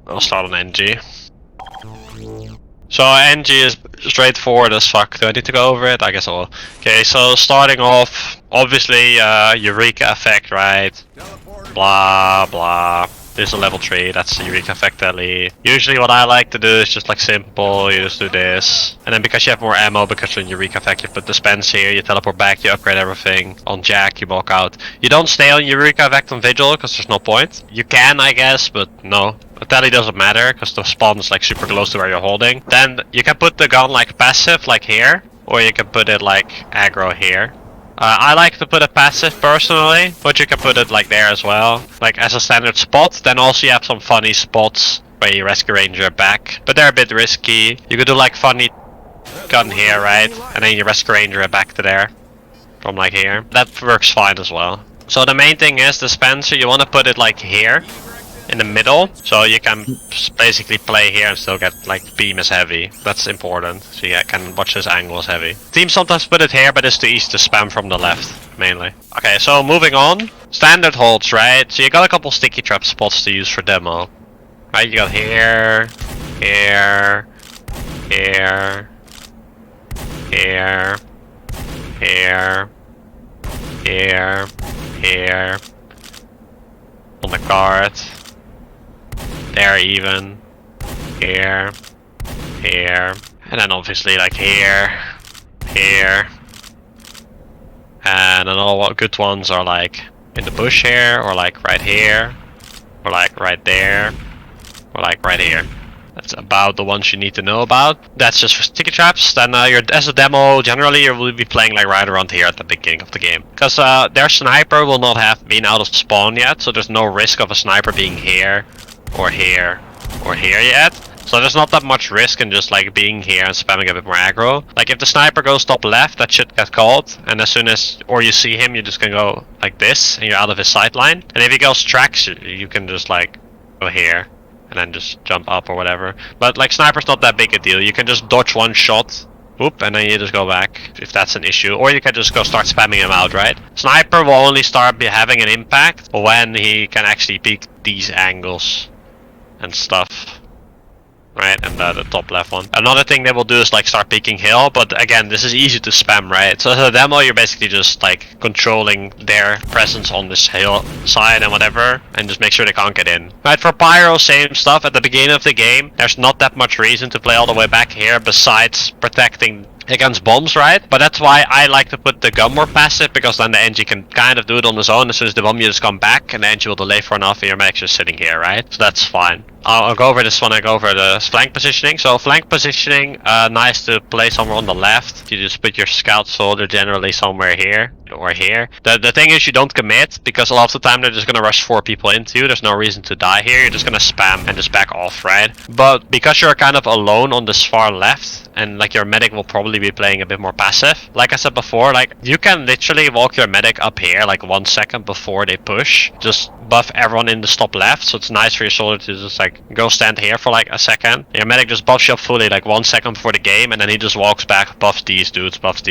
I'll start on NG. So NG is straightforward as fuck. Do I need to go over it? I guess I will. Okay, so starting off, obviously Eureka effect, right? Blah blah. This is a level 3, that's the Eureka effect elite. Usually what I like to do is just like simple, you just do this. And then because you have more ammo, because you're in Eureka effect, you put dispense here, you teleport back, you upgrade everything. On Jack, you walk out. You don't stay on Eureka effect on Vigil, because there's no point. You can, I guess, but no. Tally doesn't matter, because the spawn is like super close to where you're holding. Then you can put the gun like passive, like here. Or you can put it like aggro here. I like to put a passive personally, but you can put it like there as well, like as a standard spot. Then also you have some funny spots where you rescue ranger back, but they're a bit risky. You could do like funny gun here, right? And then you rescue ranger back to there, from like here. That works fine as well. So the main thing is dispenser, you want to put it like here, in the middle, so you can basically play here and still get like beam is heavy. That's important, so you can watch this angle is heavy. Teams sometimes put it here, but it's too easy to spam from the left, mainly. Okay, so moving on. Standard holds, right? So you got a couple sticky trap spots to use for demo. Right, you got here, here, here, here, here, here, here, on the card. There even, here, here, and then obviously like here, here, and then all good ones are like in the bush here, or like right here, or like right there, or like right here. That's about the ones you need to know about. That's just for sticky traps. Then as a demo, generally you will be playing like right around here at the beginning of the game. Because their sniper will not have been out of spawn yet, so there's no risk of a sniper being here, or here, or here yet. So there's not that much risk in just like being here and spamming a bit more aggro. Like if the sniper goes top left, that should get called. And as soon as, or you see him, you just can go like this, and you're out of his sight line. And if he goes tracks, you can just like go here. And then just jump up or whatever. But like sniper's not that big a deal. You can just dodge one shot, whoop, and then you just go back if that's an issue. Or you can just go start spamming him out, right? Sniper will only start having an impact when he can actually peek these angles and stuff. Right, and the top left one. Another thing they will do is like start peeking hill, but again, this is easy to spam, right? So as a demo, you're basically just like controlling their presence on this hill side and whatever, and just make sure they can't get in. Right, for pyro, same stuff. At the beginning of the game, there's not that much reason to play all the way back here besides protecting against bombs, right? But that's why I like to put the gun more passive, because then the NG can kind of do it on his own. As soon as the bomb, you just come back, and the NG will delay for enough, and your medic's just sitting here, right? So that's fine. I'll go over this one. I go over the flank positioning. So flank positioning, nice to play somewhere on the left. You just put your scout soldier generally somewhere here or here. The thing is you don't commit, because a lot of the time they're just gonna rush 4 people into you. There's no reason to die here. You're just gonna spam and just back off, right? But because you're kind of alone on this far left, and like your medic will probably be playing a bit more passive. Like I said before, like you can literally walk your medic up here like 1 second before they push. Just buff everyone in the top left, so it's nice for your soldier to just like go stand here for like a second. Your medic just buffs you up fully like 1 second before the game, and then he just walks back, buffs these dudes, buff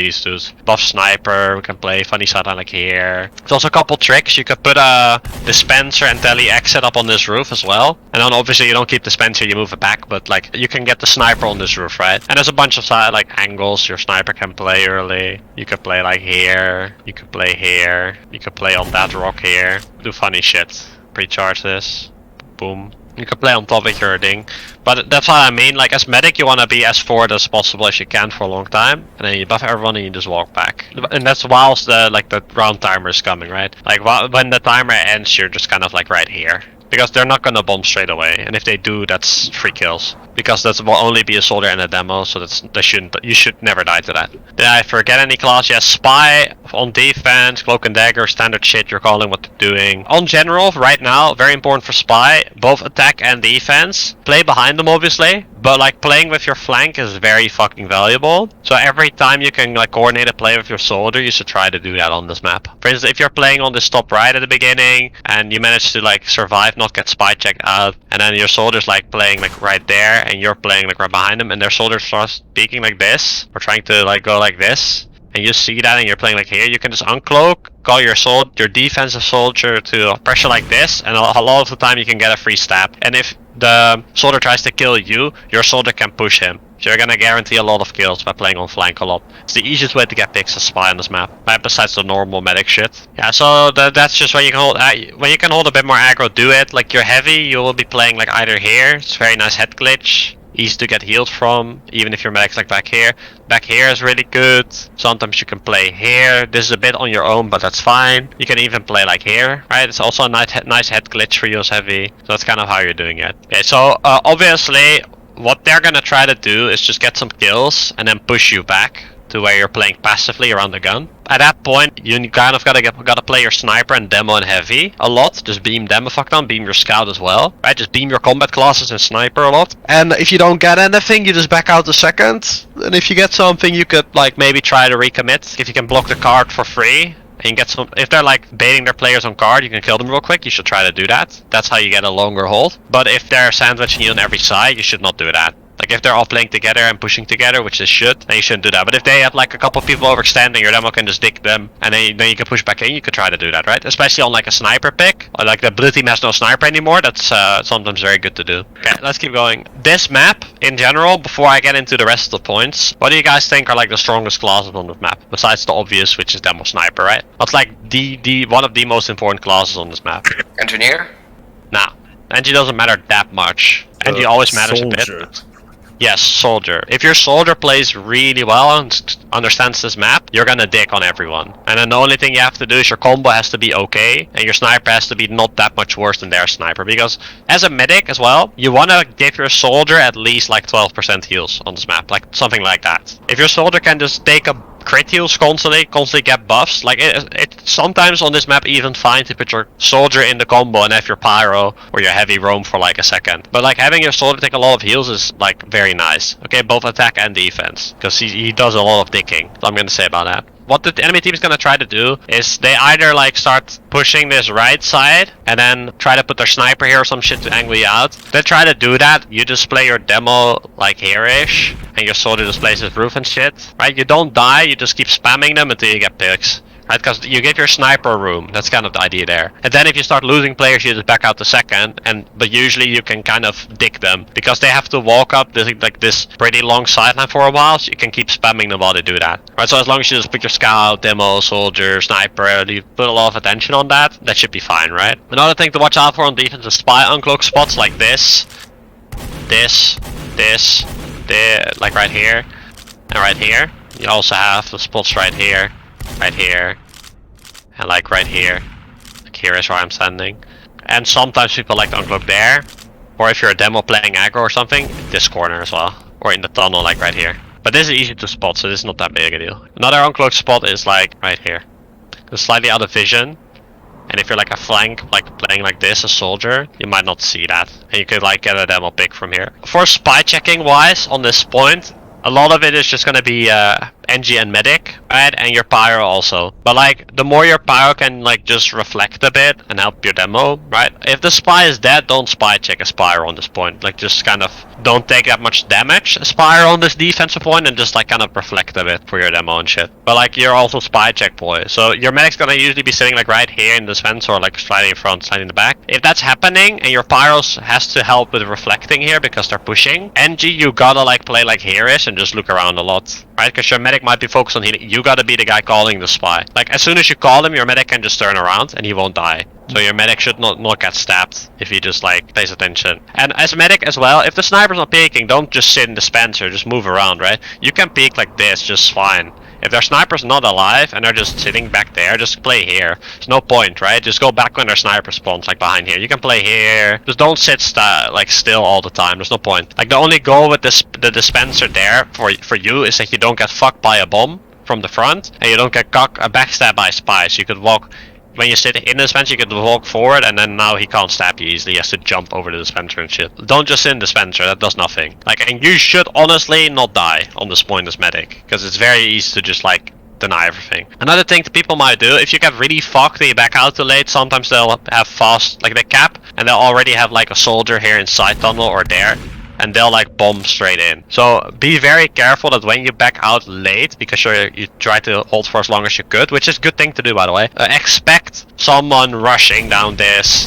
sniper. We can play funny sideline like here. There's also a couple tricks. You could put a dispenser and tele exit up on this roof as well, and then obviously you don't keep dispenser, you move it back, but like you can get the sniper on this roof, right? And there's a bunch of like angles your sniper can play early. You could play like here, you could play here, you could play on that rock here, do funny shit, pre-charge this, boom. You can play on top with your thing, but that's what I mean. Like as medic, you want to be as forward as possible as you can for a long time, and then you buff everyone and you just walk back. And that's whilst the round timer is coming, right? Like when the timer ends, you're just kind of like right here. Because they're not gonna bomb straight away, and if they do, that's 3 kills. Because that will only be a soldier and a demo, so you should never die to that. Did I forget any class? Yes, spy on defense, cloak and dagger, standard shit. You're calling what they're doing. On general, right now, very important for spy, both attack and defense. Play behind them, obviously, but like playing with your flank is very fucking valuable. So every time you can like coordinate a play with your soldier, you should try to do that on this map. For instance, if you're playing on this top right at the beginning and you manage to like survive, not get spy checked out, and then your soldier's like playing like right there and you're playing like right behind them, and their soldier starts peeking like this or trying to like go like this, and you see that and you're playing like here, you can just uncloak, call your defensive soldier to pressure like this, and a lot of the time you can get a free stab. And if the soldier tries to kill you, your soldier can push him. So you're gonna guarantee a lot of kills by playing on flank a lot. It's the easiest way to get picks as spy on this map, right? Besides the normal medic shit. Yeah, so that's just when you can hold a bit more aggro, do it. Like you're heavy, you will be playing like either here. It's very nice head glitch, easy to get healed from, even if your medic's like back here. Back here is really good. Sometimes you can play here. This is a bit on your own, but that's fine. You can even play like here, right? It's also a nice head glitch for you as heavy. So that's kind of how you're doing it. Okay, so obviously what they're gonna try to do is just get some kills and then push you back to where you're playing passively around the gun. At that point, you kind of gotta play your sniper and demo and heavy a lot. Just beam them a fuck ton, beam your scout as well, right? Just beam your combat classes and sniper a lot. And if you don't get anything, you just back out a second. And if you get something, you could like maybe try to recommit. If you can block the card for free, and you get some, if they're like baiting their players on card, you can kill them real quick. You should try to do that. That's how you get a longer hold. But if they're sandwiching you on every side, you should not do that. Like if they're all playing together and pushing together, which they should, then you shouldn't do that. But if they have like a couple of people overextending, your demo can just dick them, and then you can push back in. You could try to do that, right? Especially on like a sniper pick, or like the blue team has no sniper anymore. That's sometimes very good to do. Okay, let's keep going. This map in general, before I get into the rest of the points, what do you guys think are like the strongest classes on the map? Besides the obvious, which is demo sniper, right? What's like the one of the most important classes on this map? Engineer? Nah, engineer doesn't matter that much. Engineer always matters a bit. Yes, soldier. If your soldier plays really well and understands this map, you're gonna dick on everyone. And then the only thing you have to do is your combo has to be okay, and your sniper has to be not that much worse than their sniper. Because as a medic as well, you wanna give your soldier at least like 12% heals on this map, like something like that. If your soldier can just take a crit heals constantly get buffs, like it's sometimes on this map even fine to put your soldier in the combo and have your pyro or your heavy roam for like a second. But like having your soldier take a lot of heals is like very nice. Okay, both attack and defense, because he does a lot of dicking. So I'm gonna say about that. What the enemy team is gonna try to do is they either like start pushing this right side and then try to put their sniper here or some shit to angle you out. They try to do that, you just play your demo like here-ish, and your soldier just plays his roof and shit, right? You don't die, you just keep spamming them until you get picks. Right, because you give your sniper room. That's kind of the idea there. And then if you start losing players, you just back out the second. But usually you can kind of dick them because they have to walk up this pretty long sideline for a while. So you can keep spamming them while they do that. Right. So as long as you just put your scout, demo, soldier, sniper, you put a lot of attention on that, that should be fine, right? Another thing to watch out for on defense is spy uncloak spots like this, like right here, and right here. You also have the spots right here. Right here, and like right here. Like here is where I'm standing. And sometimes people like to uncloak there, or if you're a demo playing aggro or something, this corner as well, or in the tunnel like right here. But this is easy to spot, so this is not that big a deal. Another uncloak spot is like right here. It's slightly out of vision, and if you're like a flank, like playing like this, a soldier, you might not see that, and you could like get a demo pick from here. For spy checking wise, on this point, a lot of it is just gonna be NG and medic, right? And your pyro also. But like, the more your pyro can like just reflect a bit and help your demo, right? If the spy is dead, don't spy check a pyro on this point. Like, just kind of don't take that much damage a pyro on this defensive point and just like kind of reflect a bit for your demo and shit. But like, you're also spy check boy. So your medic's gonna usually be sitting like right here in this fence or like slightly in front, slightly in the back. If that's happening and your pyros has to help with reflecting here because they're pushing, NG, you gotta like play like here-ish and just look around a lot, right? Because your medic might be focused on healing. You gotta be the guy calling the spy. Like, as soon as you call him, your medic can just turn around and he won't die. So your medic should not get stabbed if he just like pays attention. And as a medic as well, if the sniper's not peeking, don't just sit in dispenser, just move around, right? You can peek like this just fine. If their sniper's not alive and they're just sitting back there, just play here. There's no point, right? Just go back when their sniper spawns, like behind here. You can play here. Just don't sit like still all the time. There's no point. Like, the only goal with the dispenser there for you is that you don't get fucked by a bomb from the front, and you don't get backstabbed by a spy. So you could walk. When you sit in the dispenser, you could walk forward, and then now he can't stab you easily. He has to jump over the dispenser and shit. Don't just sit in the dispenser, that does nothing. Like, and you should honestly not die on this point as medic, because it's very easy to just like deny everything. Another thing that people might do, if you get really fucked and you back out too late, sometimes they'll have fast, like they cap, and they'll already have like a soldier here inside tunnel or there. and they'll like bomb straight in. So be very careful that when you back out late, because you try to hold for as long as you could, which is a good thing to do by the way. Expect someone rushing down this,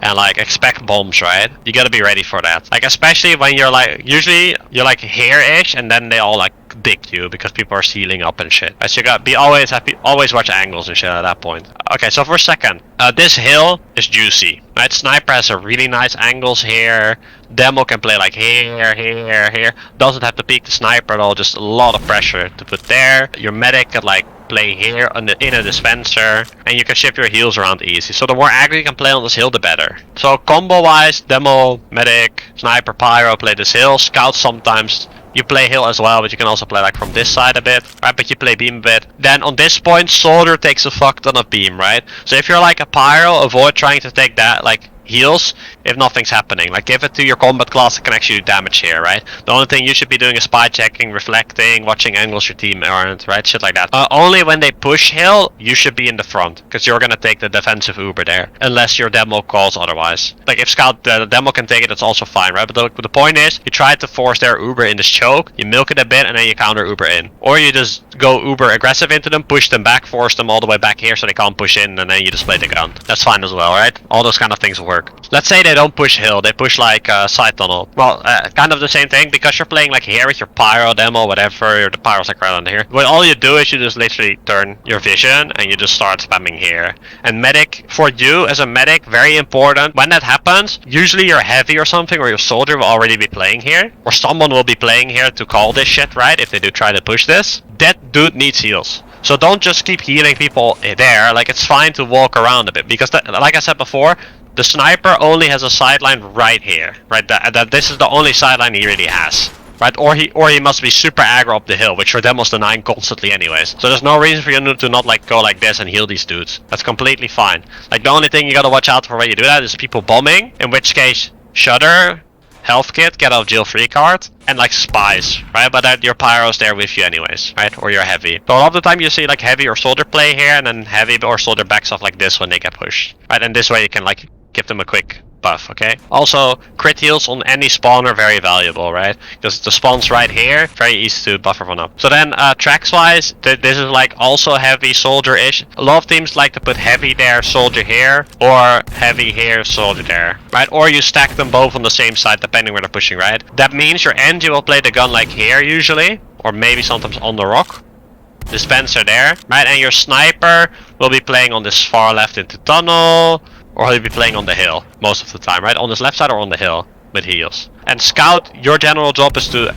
and like expect bombs, right? You gotta be ready for that. Like especially when you're like, usually you're like here-ish, and then they all like dick you because people are sealing up and shit. So you gotta be always watch angles and shit at that point. Okay, so for a second, this hill is juicy, right? Sniper has a really nice angles here. Demo can play like here. Doesn't have to peek the sniper at all, just a lot of pressure to put there. Your medic can like play here in a dispenser, and you can shift your heals around easy. So the more aggro you can play on this hill, the better. So combo wise, Demo, Medic, Sniper, Pyro play this hill. Scout sometimes you play hill as well, but you can also play like from this side a bit, right? But you play beam a bit. Then on this point, Soldier takes a fuck ton of beam, right? So if you're like a Pyro, avoid trying to take that like heals if nothing's happening. Like give it to your combat class that can actually do damage here, right? The only thing you should be doing is spy checking, reflecting, watching angles your team aren't, right? Shit like that. Only when they push hill, you should be in the front, because you're gonna take the defensive Uber there, unless your demo calls otherwise. Like if Scout, the demo can take it, that's also fine, right? But the point is, you try to force their Uber in this choke, you milk it a bit, and then you counter Uber in. Or you just go Uber aggressive into them, push them back, force them all the way back here so they can't push in, and then you just play the gun. That's fine as well, right? All those kind of things work. Let's say they don't push hill, they push like side tunnel. Well, kind of the same thing, because you're playing like here with your Pyro demo, whatever, the Pyro's like right under here. What all you do is you just literally turn your vision and you just start spamming here. And medic, for you as a medic, very important. When that happens, usually your heavy or something, or your soldier will already be playing here, or someone will be playing here to call this shit, right? If they do try to push this, that dude needs heals. So don't just keep healing people there. Like it's fine to walk around a bit, because like I said before, the sniper only has a sideline right here, right? This is the only sideline he really has, right? Or he must be super aggro up the hill, which your demo's denying constantly anyways. So there's no reason for you to not like go like this and heal these dudes. That's completely fine. Like the only thing you gotta watch out for when you do that is people bombing, in which case Shudder, health kit, get out of jail free card, and like spies, right? But that your Pyro's there with you anyways, right? Or you're heavy. So a lot of the time you see like heavy or soldier play here, and then heavy or soldier backs off like this when they get pushed, right? And this way you can like give them a quick buff, okay? Also, crit heals on any spawn are very valuable, right? Because the spawn's right here, very easy to buffer one up. So then, tracks wise, this is like also heavy soldier-ish. A lot of teams like to put heavy there, soldier here, or heavy here, soldier there, right? Or you stack them both on the same side, depending where they're pushing, right? That means your NG will play the gun like here usually, or maybe sometimes on the rock. Dispenser there, right? And your sniper will be playing on this far left into tunnel, or he'll be playing on the hill most of the time, right? On this left side or on the hill with heals. And Scout, your general job is to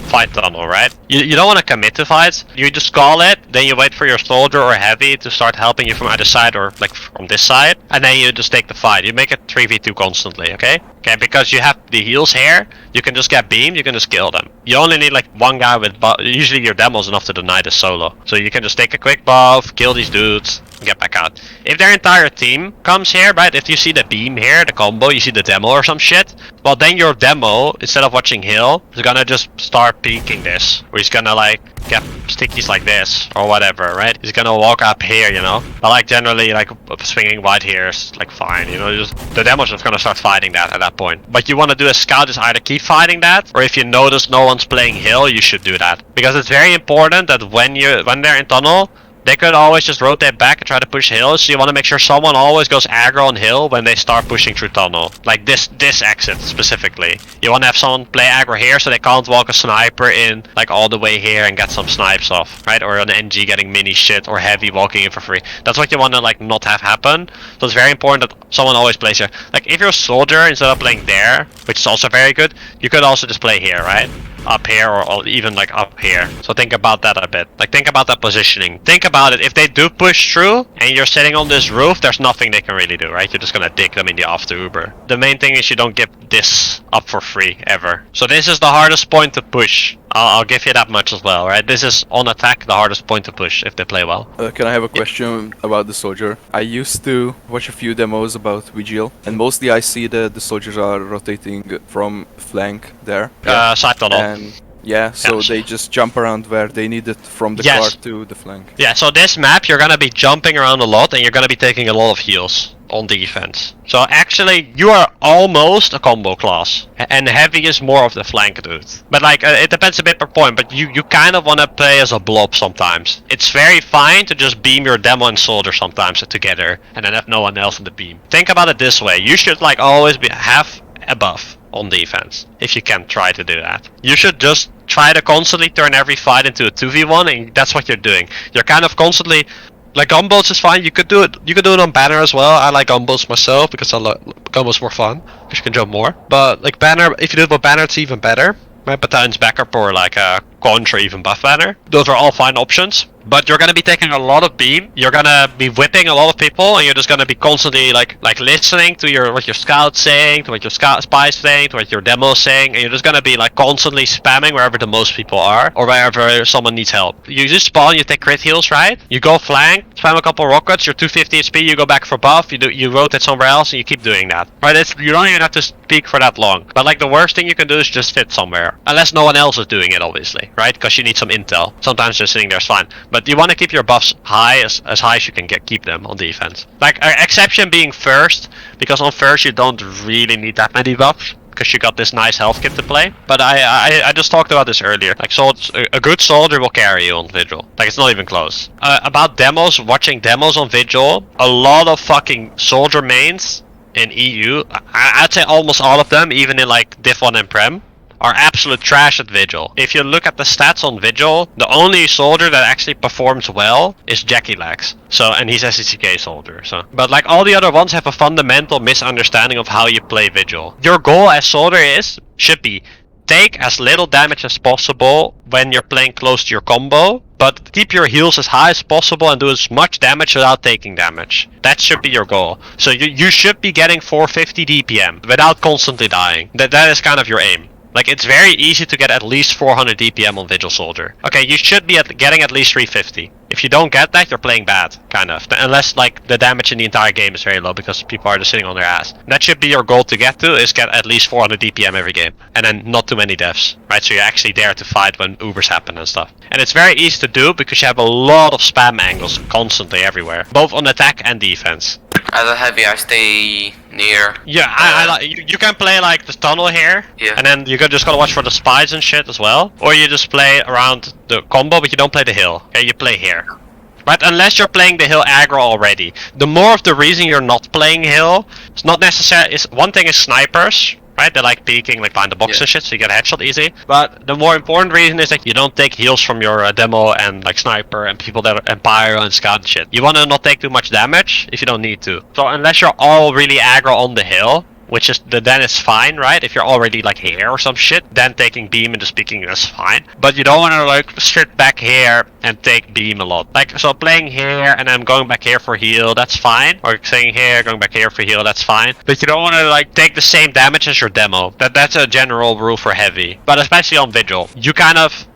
fight tunnel, right? You don't want to commit to fights. You just call it, then you wait for your soldier or heavy to start helping you from either side or like from this side, and then you just take the fight. You make it 3v2 constantly, okay? Okay, because you have the heals here, you can just get beamed, you can just kill them. You only need like one guy with buff. Usually your demo's enough to deny the solo. So you can just take a quick buff, kill these dudes, and get back out. If their entire team comes here, right, if you see the beam here, the combo, you see the demo or some shit, well then your demo, instead of watching hill, is gonna just start peeking this. Or he's gonna like get stickies like this, or whatever, right? He's gonna walk up here, you know? But like generally, like swinging wide here is like fine, you know? Just the demo's just gonna start fighting that at that point. What you wanna do as Scout is either keep fighting that, or if you notice no one's playing hill, you should do that. Because it's very important that when they're in tunnel, they could always just rotate back and try to push hill, so you want to make sure someone always goes aggro on hill when they start pushing through tunnel. Like this exit specifically. You want to have someone play aggro here so they can't walk a sniper in like all the way here and get some snipes off, right? Or an NG getting mini shit or heavy walking in for free. That's what you want to like not have happen. So it's very important that someone always plays here. Like if you're a soldier, instead of playing there, which is also very good, you could also just play here, right? Up here or even like up here. So think about that a bit. Like think about that positioning. Think about it. If they do push through and you're sitting on this roof, there's nothing they can really do, right? You're just gonna dick them in the after Uber. The main thing is you don't get this up for free ever. So this is the hardest point to push. I'll give you that much as well, right? This is on attack the hardest point to push if they play well. Can I have a question about the soldier? I used to watch a few demos about Vigil, and mostly I see that the soldiers are rotating from flank there. Side tunnel. And yeah, so they just jump around where they need it from the car to the flank. Yeah, so this map you're gonna be jumping around a lot and you're gonna be taking a lot of heals. on defense. So actually, you are almost a combo class, and heavy is more of the flank dude. But like, it depends a bit per point. But you kind of want to play as a blob sometimes. It's very fine to just beam your demo and soldier sometimes together, and then have no one else in the beam. Think about it this way: you should like always be have a buff on defense if you can try to do that. You should just try to constantly turn every fight into a 2v1, and that's what you're doing. You're kind of constantly. Like gumbos is fine. You could do it. You could do it on banner as well. I like gumbos myself because I like gumbos more fun because you can jump more. But like banner, if you do it with banner, it's even better. Right, Battalion's backup or like a contra, even buff banner. Those are all fine options. But you're gonna be taking a lot of beam. You're gonna be whipping a lot of people, and you're just gonna be constantly like listening to what your scout's saying, to what your spies saying, to what your demo's saying, and you're just gonna be like constantly spamming wherever the most people are, or wherever someone needs help. You just spawn, you take crit heals, right? You go flank, spam a couple rockets, you're 250 HP, you go back for buff, you rotate somewhere else, and you keep doing that. Right? You don't even have to speak for that long. But like the worst thing you can do is just sit somewhere, unless no one else is doing it, obviously, right? Because you need some intel. Sometimes just sitting there is fine. But you want to keep your buffs high, as high as you can keep them on defense. Like, exception being first, because on first you don't really need that many buffs, because you got this nice health kit to play. But I just talked about this earlier. Like, so a good soldier will carry you on Vigil. Like, it's not even close. About demos, watching demos on Vigil, a lot of fucking soldier mains in EU, I'd say almost all of them, even in like Div 1 and Prem, are absolute trash at Vigil. If you look at the stats on Vigil, the only soldier that actually performs well is Jackie Lax. So, and he's a SCK soldier. So, but like all the other ones have a fundamental misunderstanding of how you play Vigil. Your goal as soldier should be take as little damage as possible when you're playing close to your combo, but keep your heals as high as possible and do as much damage without taking damage. That should be your goal. So you should be getting 450 DPM without constantly dying. That is kind of your aim. Like, it's very easy to get at least 400 DPM on Vigil Soldier. Okay, you should be getting at least 350. If you don't get that, you're playing bad, kind of. Unless, like, the damage in the entire game is very low because people are just sitting on their ass. That should be your goal to get to, is get at least 400 DPM every game. And then not too many deaths, right? So you're actually there to fight when Ubers happen and stuff. And it's very easy to do because you have a lot of spam angles constantly everywhere. Both on attack and defense. As a heavy, I stay near. Yeah, I like. You can play like the tunnel here, Yeah. and then you just gotta watch for the spies and shit as well. Or you just play around the combo, but you don't play the hill. Okay, you play here. Right, unless you're playing the hill aggro already. The more of the reason you're not playing hill, it's not necessary. One thing is snipers. Right, they like peeking like behind the box and shit, so you get a headshot easy. But the more important reason is that you don't take heals from your demo and like sniper and people that are Empire and scout and shit. You want to not take too much damage if you don't need to. So unless you're all really aggro on the hill, which is then it's fine, right? If you're already like here or some shit, then taking beam and just peeking is fine. But you don't want to like sit back here and take beam a lot. Like, so playing here and then going back here for heal, that's fine. Or staying here, going back here for heal, that's fine. But you don't want to like take the same damage as your demo. That's a general rule for heavy. But especially on Vigil, you kind of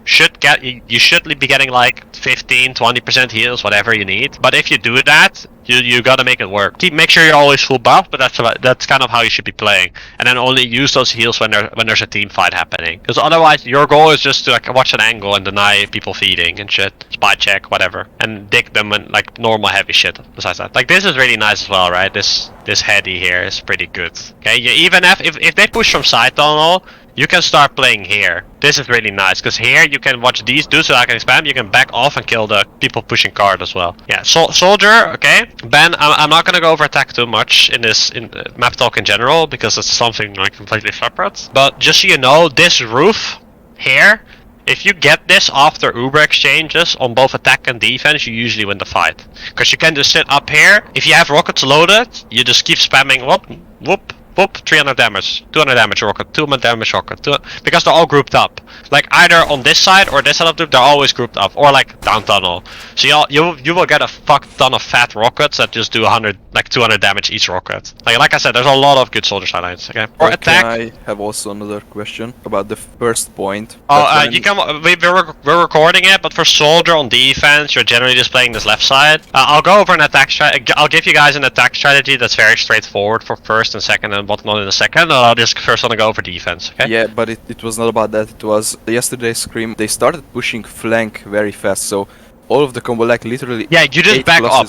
you should be getting like 15-20% heals, whatever you need. But if you do that, you gotta make it work. Make sure you're always full buff, but that's kind of how you should be playing. And then only use those heals when there's a team fight happening. Because otherwise, your goal is just to like watch an angle and deny people feeding and shit, spy check, whatever, and dig them and like normal heavy shit. Besides that, like this is really nice as well, right? This heady here is pretty good. Okay, you even have if they push from side tunnel, you can start playing here. This is really nice, because here you can watch these dudes so I can spam. You can back off and kill the people pushing card as well. Yeah, soldier, okay. Ben, I'm not gonna go over attack too much in Maptalk in general, because it's something like completely separate. But just so you know, this roof here, if you get this after Uber exchanges on both attack and defense, you usually win the fight. Because you can just sit up here. If you have rockets loaded, you just keep spamming whoop, whoop, whoop, 300 damage, 200 damage rocket, 200 damage rocket, because they're all grouped up. Like either on this side or this side of the loop, they're always grouped up, or like down tunnel. So you will get a fuck ton of fat rockets that just do 200 damage each rocket. Like I said, there's a lot of good soldier sidelines. Okay. Or attack. Can I have also another question about the first point? Oh, you can. We're recording it, but for soldier on defense, you're generally just playing this left side. I'll go over an attack strategy. I'll give you guys an attack strategy that's very straightforward for first and second and whatnot in a second. I'll just first want to go over defense. Okay. Yeah, but it was not about that. It was yesterday's scrim. They started pushing flank very fast, so all of the combo like literally. Yeah, you just back up.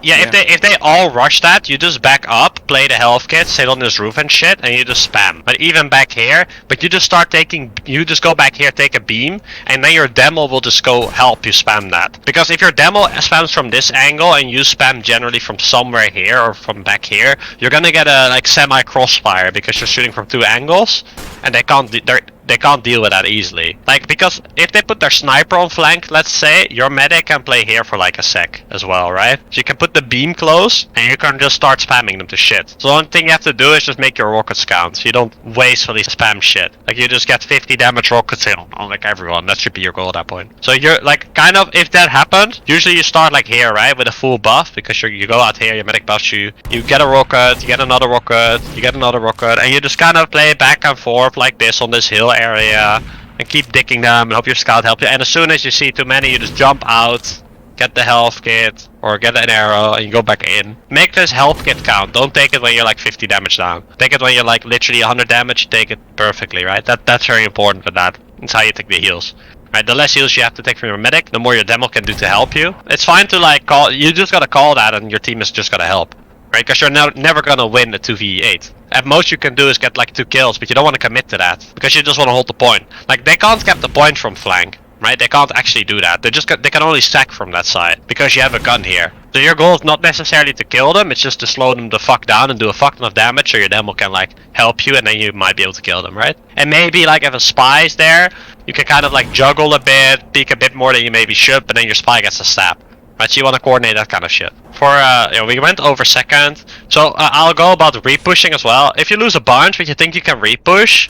Yeah, if they all rush that, you just back up, play the health kit, sit on this roof and shit, and you just spam. But even back here, but you just go back here, take a beam, and then your demo will just go help you spam that. Because if your demo spams from this angle and you spam generally from somewhere here or from back here, you're gonna get a like semi crossfire because you're shooting from 2 angles, and they can't deal with that easily. Like, because if they put their sniper on flank, let's say, your medic can play here for like a sec as well, right? So you can put the beam close, and you can just start spamming them to shit. So the only thing you have to do is just make your rockets count, so you don't wastefully spam shit. Like, you just get 50 damage rockets in on like everyone. That should be your goal at that point. So you're like, kind of, if that happened, usually you start like here, right? With a full buff, because you go out here, your medic buffs you, you get a rocket, you get another rocket, you get another rocket, and you just kind of play back and forth like this on this hill area, and keep dicking them and hope your scout help you. And as soon as you see too many, you just jump out, get the health kit, or get an arrow, and you go back in. Make this health kit count. Don't take it when you're like 50 damage down. Take it when you're like literally 100 damage, take it perfectly, right? That's very important for that. That's how you take the heals. Right, the less heals you have to take from your medic, the more your demo can do to help you. It's fine to like call, you just gotta call that and your team is just gotta help. Right, because you're never gonna win a 2v8. At most you can do is get like 2 kills, but you don't want to commit to that because you just want to hold the point. Like, they can't get the point from flank, right? They can't actually do that. They can only sack from that side because you have a gun here. So your goal is not necessarily to kill them, it's just to slow them the fuck down and do a fuck ton of damage so your demo can like help you, and then you might be able to kill them, right? And maybe like if a spy is there, you can kind of like juggle a bit, peek a bit more than you maybe should, but then your spy gets a stab. Right, so you want to coordinate that kind of shit. For, we went over second, so I'll go about re-pushing as well. If you lose a bunch, but you think you can re-push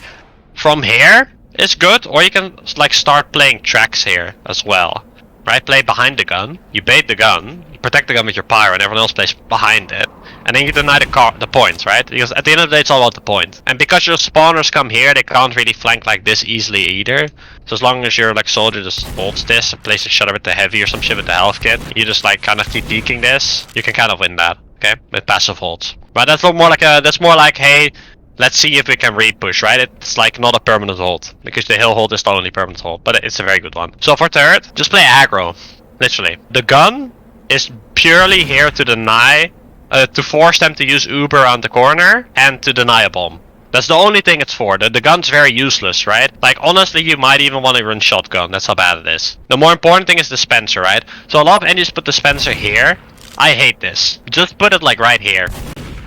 from here, it's good, or you can like start playing tracks here as well. Right, play behind the gun, you bait the gun, you protect the gun with your pyro, and everyone else plays behind it. And then you deny the points, right? Because at the end of the day, it's all about the point. And because your spawners come here, they can't really flank like this easily either. So as long as your like soldier just holds this and places shutter with the heavy or some shit with the health kit, you just like kind of keep peeking this, you can kind of win that, okay? With passive holds. But that's more like hey, let's see if we can re-push, right? It's like not a permanent hold, because the hill hold is not only permanent hold, but it's a very good one. So for third, just play aggro, literally. The gun is purely here to deny, to force them to use Uber around the corner and to deny a bomb. That's the only thing it's for. The gun's very useless, right? Like, honestly, you might even want to run shotgun. That's how bad it is. The more important thing is dispenser, right? So a lot of enemies put dispenser here. I hate this. Just put it like right here.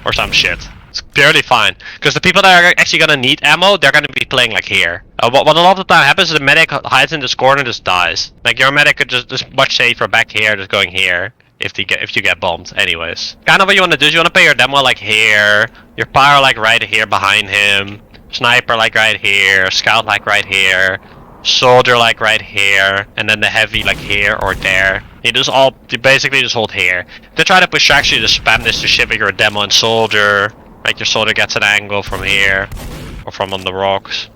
Or some shit. It's purely fine. Because the people that are actually gonna need ammo, they're gonna be playing like here. What a lot of the time happens is the medic hides in this corner and just dies. Like, your medic could just much safer back here, just going here. If you get bombed, anyways. Kind of what you want to do is you want to play your demo like here, your pyro like right here behind him, sniper like right here, scout like right here, soldier like right here, and then the heavy like here or there. You basically just hold here. If they try to push actually just spam this to ship your demo and soldier. Like, your soldier gets an angle from here, or from on the rocks,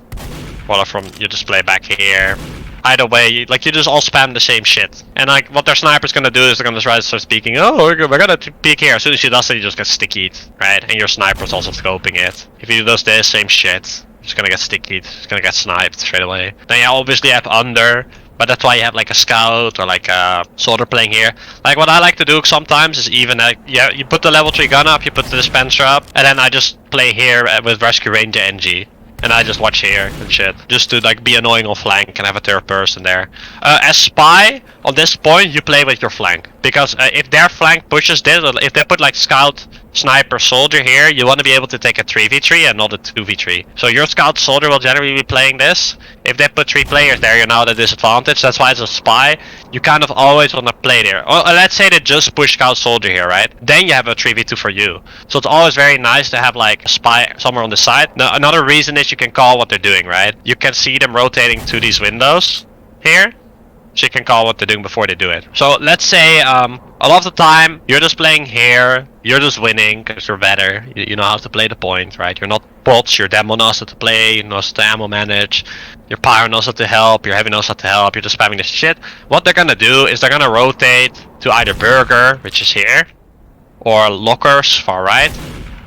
or from you just play back here. Either way, you just all spam the same shit. And like, what their sniper's gonna do is they're gonna try to start speaking, oh, we're gonna peek here. As soon as she does it, you just get stickied, right? And your sniper's also scoping it. If you do this, same shit. You're just gonna get stickied, just gonna get sniped straight away. Then you obviously have under, but that's why you have like a scout or like a soldier playing here. Like, what I like to do sometimes is even like, yeah, you put the level 3 gun up, you put the dispenser up, and then I just play here with rescue ranger NG. And I just watch here and shit. Just to like be annoying on flank and have a third person there. As spy, on this point, you play with your flank. Because if their flank pushes this, if they put like scout, sniper, soldier here, you want to be able to take a 3v3 and not a 2v3. So your scout soldier will generally be playing this. If they put 3 players there, you're now at a disadvantage. That's why as a spy, you kind of always want to play there. Or let's say they just push scout soldier here, right? Then you have a 3v2 for you. So it's always very nice to have like a spy somewhere on the side. Now, another reason is you can call what they're doing, right? You can see them rotating to these windows here. So you can call what they're doing before they do it. So let's say a lot of the time you're just playing here, you're just winning because you're better. You know how to play the point, right? You're not bots, your demo knows how to play, knows how to ammo manage, your pyro knows how to help, your heavy knows how to help, you're just spamming this shit. What they're gonna do is they're gonna rotate to either Burger, which is here, or Lockers, far right,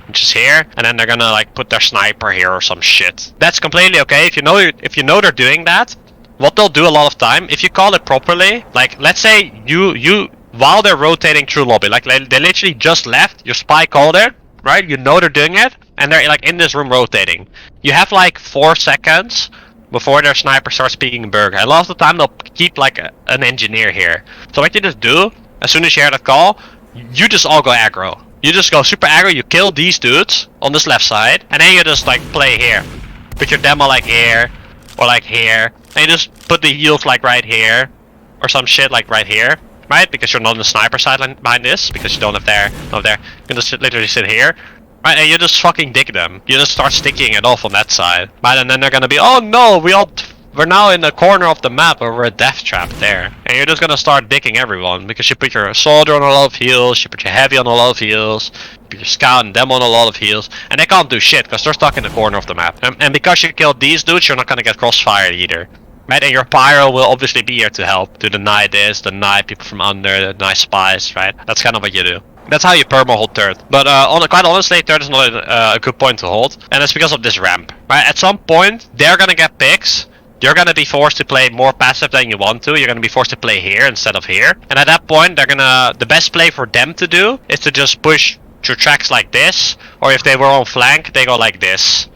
which is here, and then they're gonna like put their sniper here or some shit. That's completely okay if you know they're doing that. What they'll do a lot of time, if you call it properly, like let's say you while they're rotating through lobby. Like they literally just left, your spy called it, right? You know they're doing it, and they're like in this room rotating. You have like 4 seconds before their sniper starts speaking Berg. A lot of the time they'll keep like an engineer here. So what you just do, as soon as you hear that call, you just all go aggro. You just go super aggro, you kill these dudes on this left side, and then you just like play here. Put your demo like here, or like here, and you just put the heals like right here, or some shit like right here, right? Because you're not on the sniper side behind this, because you don't have there, not there. You can just literally sit here, right? And you just fucking dig them. You just start sticking it off on that side, right? And then they're gonna be, oh no, we're now in the corner of the map where we're a death trap there. And you're just gonna start dicking everyone because you put your soldier on a lot of heals, you put your heavy on a lot of heals, you put your scout and them on a lot of heals, and they can't do shit because they're stuck in the corner of the map. And because you killed these dudes, you're not gonna get crossfire either. Right? And your pyro will obviously be here to help, to deny this, deny people from under, deny spies, right? That's kind of what you do. That's how you perma hold third. But quite honestly, third is not a good point to hold, and it's because of this ramp. Right? At some point, they're gonna get picks. You're gonna be forced to play more passive than you want to. You're gonna be forced to play here instead of here. And at that point, the best play for them to do is to just push through tracks like this, or if they were on flank, they go like this,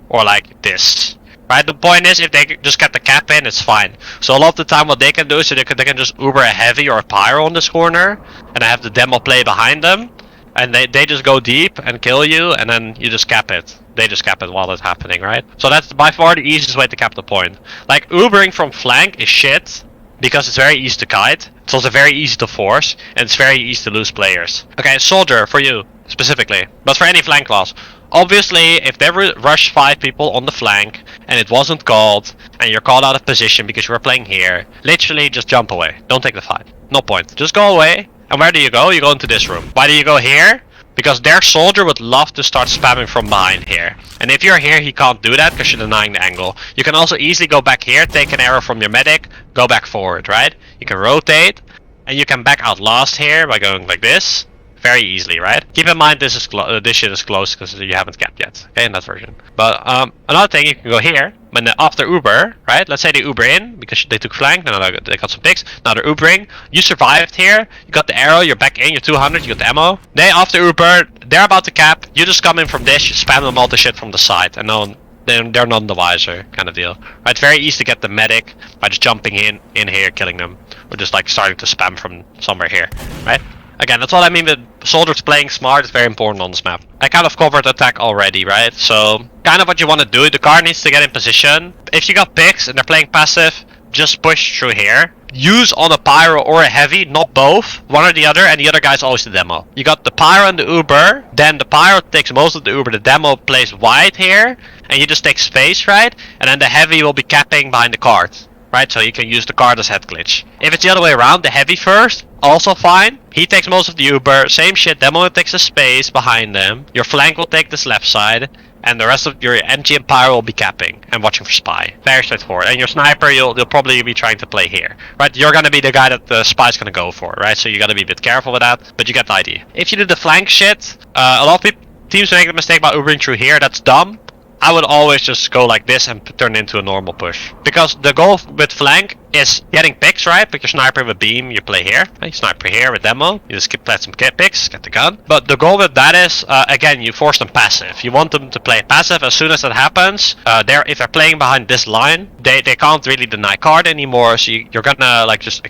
or like this. Right? The point is, if they just get the cap in, it's fine. So a lot of the time, what they can do is they can just Uber a heavy or a pyro on this corner, and have the demo play behind them, and they just go deep and kill you, and then you just cap it. They just cap it while it's happening, right? So that's by far the easiest way to cap the point. Like, Ubering from flank is shit, because it's very easy to kite, it's also very easy to force, and it's very easy to lose players. Okay, soldier, for you, specifically, but for any flank class. Obviously, if they rush 5 people on the flank, and it wasn't called, and you're called out of position because you were playing here, literally just jump away. Don't take the fight. No point. Just go away. And where do you go? You go into this room. Why do you go here? Because their soldier would love to start spamming from behind here. And if you're here, he can't do that because you're denying the angle. You can also easily go back here, take an arrow from your medic, go back forward, right? You can rotate, and you can back out last here by going like this. Very easily, right? Keep in mind this shit is close because you haven't capped yet, okay, in that version. But another thing, you can go here, when after Uber, right? Let's say they Uber in because they took flank, now they got some picks. Now they're Ubering, you survived here, you got the arrow, you're back in, you're 200, you got the ammo. They after Uber, they're about to cap, you just come in from this, you spam them all the shit from the side, and no, they're none the wiser, kind of deal. Right? It's very easy to get the medic by just jumping in here, killing them, or just like starting to spam from somewhere here, right? Again, that's what I mean with soldiers playing smart is very important on this map. I kind of covered attack already, right? So, kind of what you want to do, the car needs to get in position. If you got picks and they're playing passive, just push through here. Use on a pyro or a heavy, not both, one or the other, and the other guy's always the demo. You got the pyro and the Uber, then the pyro takes most of the Uber, the demo plays wide here, and you just take space, right? And then the heavy will be capping behind the cart. Right, so you can use the card as head glitch. If it's the other way around, the heavy first, also fine. He takes most of the Uber, same shit, demo takes a space behind them. Your flank will take this left side, and the rest of your MG and pyro will be capping and watching for spy. Very straightforward. And your sniper, you'll probably be trying to play here. Right, you're gonna be the guy that the spy's gonna go for, right? So you gotta be a bit careful with that, but you get the idea. If you do the flank shit, a lot of teams make the mistake about Ubering through here, that's dumb. I would always just go like this and turn it into a normal push. Because the goal with flank is getting picks, right? Pick your sniper with beam, you play here. You sniper here with demo, you just play some picks, get the gun. But the goal with that is, again, you force them passive. You want them to play passive. As soon as that happens, if they're playing behind this line, they can't really deny card anymore. So you're gonna like just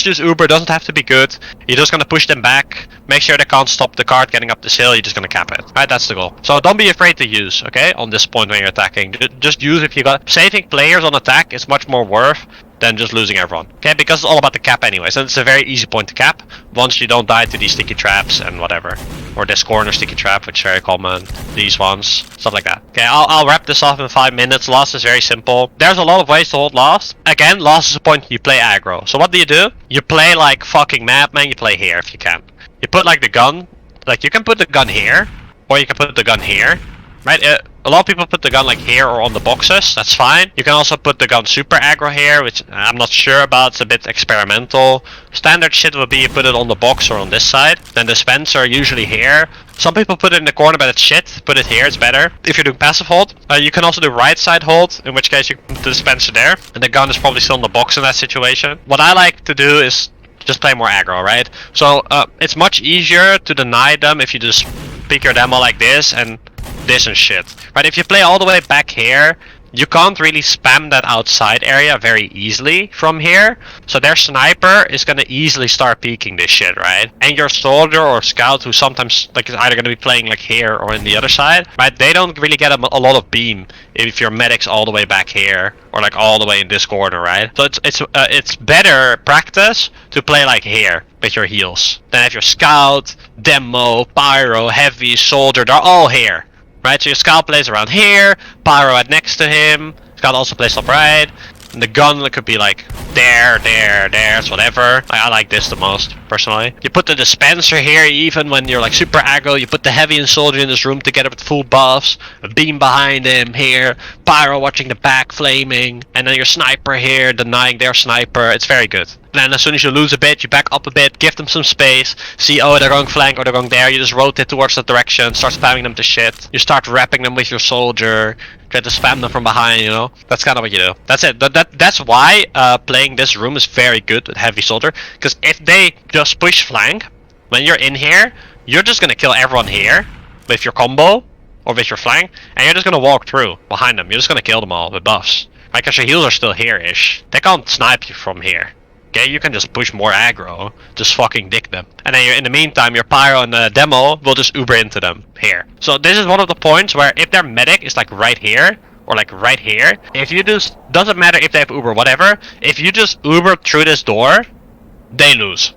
use Uber, doesn't have to be good. You're just gonna push them back, make sure they can't stop the card getting up this hill, you're just gonna cap it. Right, that's the goal. So don't be afraid to use, okay, on this point when you're attacking. Just use if you got saving players on attack is much more worth than just losing everyone. Okay, because it's all about the cap anyways, and it's a very easy point to cap once you don't die to these sticky traps and whatever. Or this corner sticky trap, which is very common, these ones, stuff like that. Okay, I'll wrap this off in 5 minutes. Last is very simple. There's a lot of ways to hold last. Again, last is a point you play aggro. So what do? You play like fucking madman, you play here if you can. You put like the gun, like you can put the gun here, or you can put the gun here. Right, a lot of people put the gun like here or on the boxes, that's fine. You can also put the gun super aggro here, which I'm not sure about, it's a bit experimental. Standard shit would be you put it on the box or on this side. Then dispenser usually here. Some people put it in the corner, but it's shit. Put it here, it's better. If you're doing passive hold, you can also do right side hold, in which case you can put the dispenser there. And the gun is probably still in the box in that situation. What I like to do is just play more aggro, right? So it's much easier to deny them if you just pick your demo like this and shit, right? If you play all the way back here, you can't really spam that outside area very easily from here. So their sniper is gonna easily start peeking this shit, right? And your soldier or scout, who sometimes like is either gonna be playing like here or in the other side, right? They don't really get a lot of beam if your medic's all the way back here or like all the way in this corner, right? So it's better practice to play like here with your heals than if your scout, demo, pyro, heavy, soldier, they're all here. Right, so your scout plays around here, pyro right next to him, scout also plays top right, and the gun could be like there, it's whatever. I like this the most, personally. You put the dispenser here even when you're like super aggro, you put the heavy and soldier in this room together with full buffs, a beam behind him here, pyro watching the back flaming, and then your sniper here denying their sniper. It's very good. And then as soon as you lose a bit, you back up a bit, give them some space, see, oh, they're going flank or they're going there, you just rotate towards that direction, start spamming them to shit. You start wrapping them with your soldier, try to spam them from behind, you know? That's kind of what you do. That's it. That's why playing this room is very good with heavy soldier, because if they just push flank, when you're in here, you're just gonna kill everyone here with your combo or with your flank, and you're just gonna walk through behind them. You're just gonna kill them all with buffs. Right, because your heals are still here-ish. They can't snipe you from here. Okay, you can just push more aggro, just fucking dick them. And then in the meantime, your pyro and the demo will just uber into them here. So this is one of the points where if their medic is like right here, or like right here, if you just, doesn't matter if they have uber, whatever, if you just uber through this door, they lose.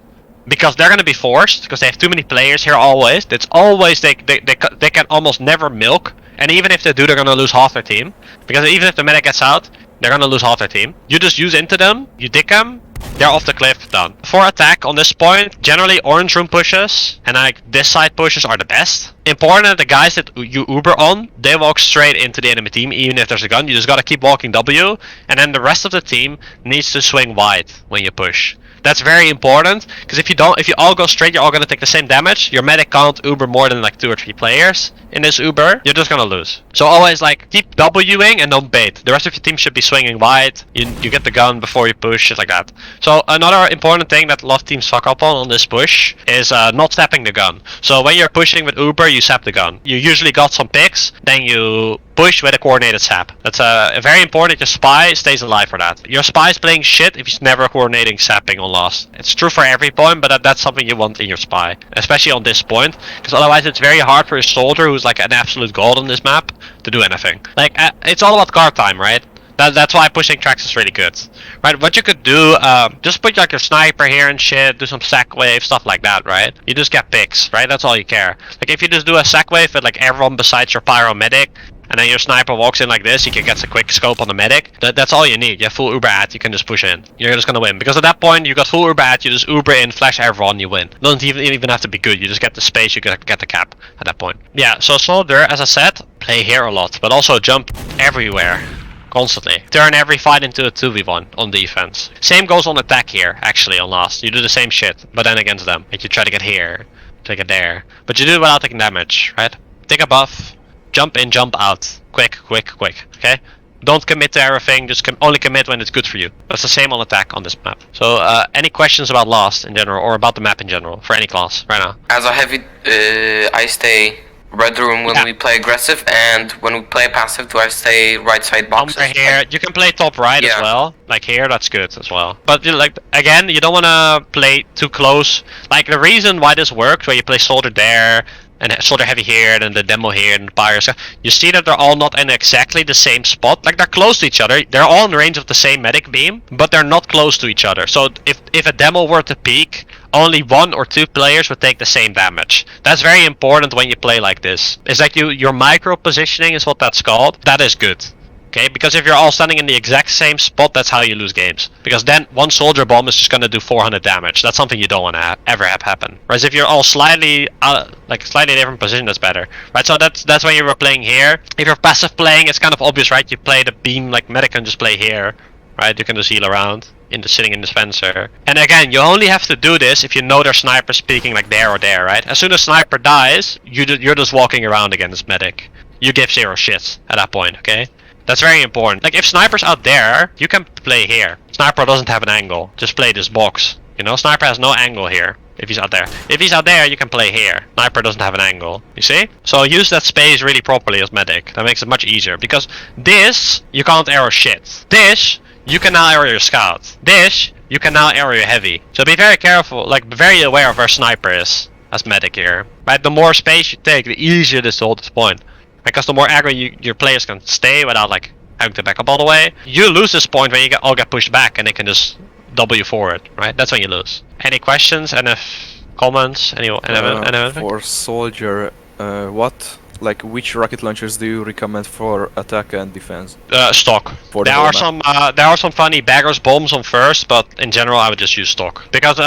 Because they're gonna be forced, because they have too many players here always. It's always, they can almost never milk. And even if they do, they're gonna lose half their team. Because even if the medic gets out, they're gonna lose half their team. You just use into them, you dick them, they're off the cliff, done. For attack on this point, generally orange room pushes and like this side pushes are the best. Important that the guys that you uber on, they walk straight into the enemy team even if there's a gun. You just gotta keep walking W, and then the rest of the team needs to swing wide when you push. That's very important, because if you all go straight, you're all gonna take the same damage. Your medic can't uber more than like 2 or 3 players in this uber. You're just gonna lose. So always like keep Wing and don't bait. The rest of your team should be swinging wide. You get the gun before you push, shit like that. So another important thing that a lot of teams fuck up on this push is not sapping the gun. So when you're pushing with uber, you sap the gun. You usually got some picks, then you push with a coordinated sap. That's very important that your spy stays alive for that. Your spy is playing shit if he's never coordinating sapping on last. It's true for every point, but that's something you want in your spy. Especially on this point, because otherwise it's very hard for a soldier who's like an absolute god on this map to do anything. Like, it's all about guard time, right? That's why pushing tracks is really good. Right, what you could do, just put like your sniper here and shit, do some sack wave, stuff like that, right? You just get picks, right? That's all you care. Like if you just do a sack wave with like everyone besides your pyromedic, and then your sniper walks in like this, you can get a quick scope on the medic. That's all you need. You have full uber at, you can just push in. You're just gonna win. Because at that point, you got full uber at, you just uber in, flash everyone, you win. Doesn't even have to be good, you just get the space, you get the cap at that point. Yeah, so soldier, as I said, play here a lot, but also jump everywhere. Constantly. Turn every fight into a 2v1 on defense. Same goes on attack here, actually, on last. You do the same shit, but then against them. Like you try to get here, try to get there. But you do it without taking damage, right? Take a buff, jump in, jump out. Quick, okay? Don't commit to everything, just only commit when it's good for you. That's the same on attack on this map. So, any questions about last in general, or about the map in general, for any class, right now? As a heavy, I stay red room when we play aggressive, and when we play passive, do I stay right side boxes? Over here, you can play top right as well. Like here, that's good as well. But like again, you don't want to play too close. Like the reason why this works, where you play soldier there, and soldier heavy here, and then the demo here, and the pyro. You see that they're all not in exactly the same spot. Like they're close to each other. They're all in range of the same medic beam, but they're not close to each other. So if a demo were to peek, only 1 or 2 players would take the same damage. That's very important when you play like this. It's like your micro positioning is what that's called. That is good. Okay, because if you're all standing in the exact same spot, that's how you lose games. Because then one soldier bomb is just gonna do 400 damage. That's something you don't want to ever have happen. Whereas if you're all slightly different position, that's better. Right, so that's when you were playing here. If you're passive playing, it's kind of obvious, right? You play the beam, like medic can just play here. Right, you can just heal around, sitting in the dispenser. And again, you only have to do this if you know their sniper speaking like there or there, right? As soon as sniper dies, you're just walking around against medic. You give 0 shits at that point, okay? That's very important. Like if sniper's out there, you can play here. Sniper doesn't have an angle. Just play this box. You know, sniper has no angle here. If he's out there. If he's out there, you can play here. Sniper doesn't have an angle. You see? So use that space really properly as medic. That makes it much easier. Because this, you can't arrow shit. This, you can now arrow your scout. This, you can now arrow your heavy. So be very careful, like very aware of where sniper is as medic here. Right? The more space you take, the easier it is to hold this point. Because the more aggro your players can stay without like having to back up all the way. You lose this point when you all get pushed back and they can just double you forward, right? That's when you lose. Any questions? Comments? Anything? For soldier, which rocket launchers do you recommend for attack and defense? Stock. For the There whole are map? some funny baggers bombs on first, but in general I would just use stock because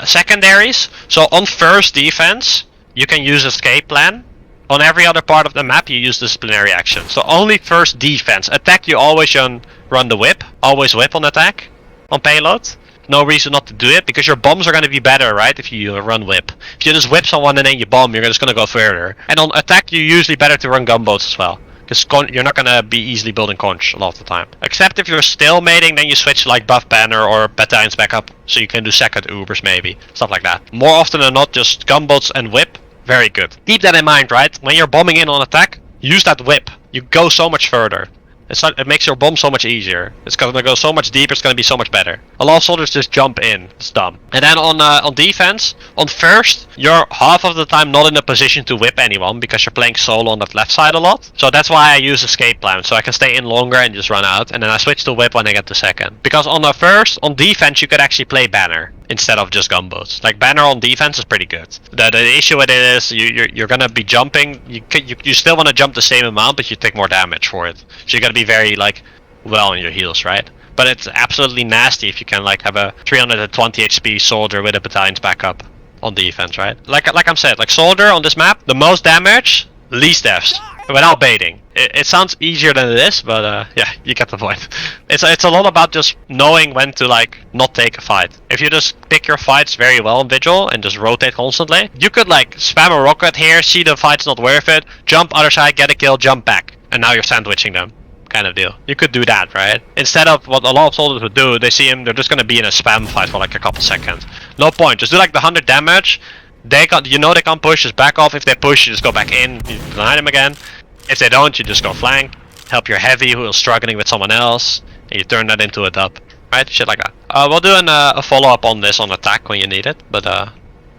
secondaries. So on first defense, you can use escape plan. On every other part of the map, you use disciplinary action. So only first defense. Attack, you always run the whip. Always whip on attack. On payload. No reason not to do it, because your bombs are going to be better, right, if you run whip. If you just whip someone and then you bomb, you're just going to go further. And on attack, you're usually better to run gunboats as well. Because you're not going to be easily building conch a lot of the time. Except if you're still mating, then you switch like buff banner or battalions backup. So you can do second Ubers maybe. Stuff like that. More often than not, just gunboats and whip. Very good. Keep that in mind, right? When you're bombing in on attack, use that whip. You go so much further. It makes your bomb so much easier. It's gonna go so much deeper, it's gonna be so much better. A lot of soldiers just jump in. It's dumb. And then on defense, on first, you're half of the time not in a position to whip anyone because you're playing solo on that left side a lot. So that's why I use escape plan, so I can stay in longer and just run out. And then I switch to whip when I get to second. Because on the first, on defense, you could actually play banner instead of just gunboats. Like banner on defense is pretty good. The issue with it is you're gonna be jumping. You still want to jump the same amount, but you take more damage for it. So you gotta be very like well on your heals, right? But it's absolutely nasty if you can like have a 320 HP soldier with a battalion's backup on defense, right? Like I'm said, like soldier on this map, the most damage, least deaths, without baiting. It sounds easier than it is, but yeah, you get the point. It's a lot about just knowing when to like not take a fight. If you just pick your fights very well in Vigil and just rotate constantly, you could like spam a rocket here, see the fight's not worth it, jump other side, get a kill, jump back, and now you're sandwiching them. Kind of deal. You could do that, right? Instead of what a lot of soldiers would do, they see him, they're just gonna be in a spam fight for like a couple seconds. No point. Just do like the 100 damage. They can't push. Just back off. If they push, you just go back in. You deny them again. If they don't, you just go flank. Help your heavy who is struggling with someone else, and you turn that into a dub. Right? Shit like that. We'll do a follow up on this on attack when you need it. But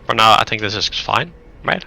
for now, I think this is fine. Right?